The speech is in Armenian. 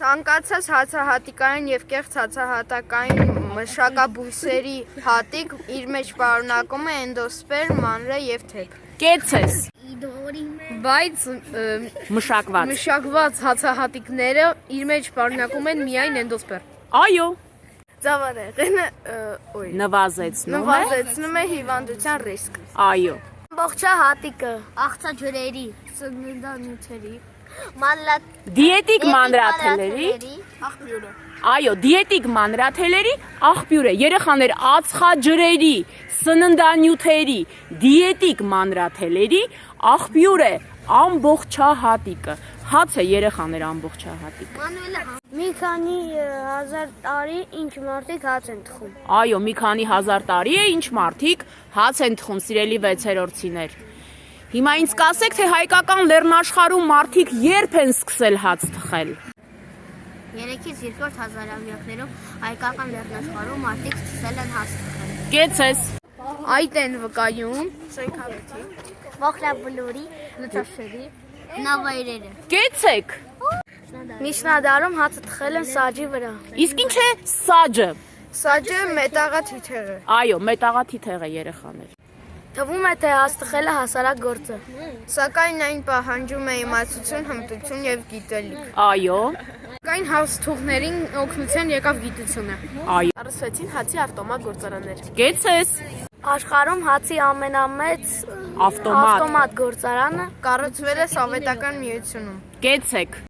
Ցանկացած հացահատիկային եւ կեղծ հացահատիկային մշակաբույսերի հատիկ իր մեջ պարունակում է էնդոսպերմ, մանրե եւ թեփ։ Կեցես։ Բայց մշակված հացահատիկները իր մեջ պարունակում են միայն էնդոսպերմ։ Այո։ Ծավալեղենը նվազեցնում է հիվանդության ռիսկ։ Այո։ Ամբողջահատիկը, աղցաջրերի, սննդանյութերի, Դիետիկ մանրաթելերի Աղբյուրը։ Այո, դիետիկ մանրաթելերի աղբյուր է։ Երեխաներ, ածխաջրերի, սննդանյութերի, դիետիկ մանրաթելերի աղբյուր է ամբողջահատիկը։ Հաց է երեխաներ ամբողջահատիկ։ մի քանի հազար տարի ինչ մարդիկ հաց են թխում։ Այո, մի քանի հազար տարի է ինչ մարդիկ հաց են թխում, սիրելի 6-րդցիներ։ Հիմա ինձ կասեք, թե հայկական լեռնաշխարհում մարդիկ երբ են սկսել հաց թխել։ 3-ից 2-րդ հազարամյակներում հայկական լեռնաշխարհում մարդիկ սկսել են հաց թխել։ Կեցես։ Այդ են վկայում Մոխրաբլուրի, լճաշերի նավայրերը։ Կեցեք։ Միջնադարում հացը թխել են սաջի վրա։ Իսկ ինչ է սաջը։ Սաջը մետաղաթիթեղ է։ Այո, մետաղաթիթեղ է երեխաներ։ Թվում է, թե հաց թխելը հասարակ գործ է։ Սակայն այն պահանջում է իմացություն, հմտություն եւ գիտելիք։ Այո։ Սակայն հացթուղներին օգնության եկավ գիտությունը։ Այո։ Առնչվեցին հացի ավտոմատ գործարաններ։ Կեցես։ Աշխարհում հացի ամենամեծ Ավտոմատ։ ավտոմատ գործարանը Կառուցվել է Սովետական Միությունում։ Կեցեք։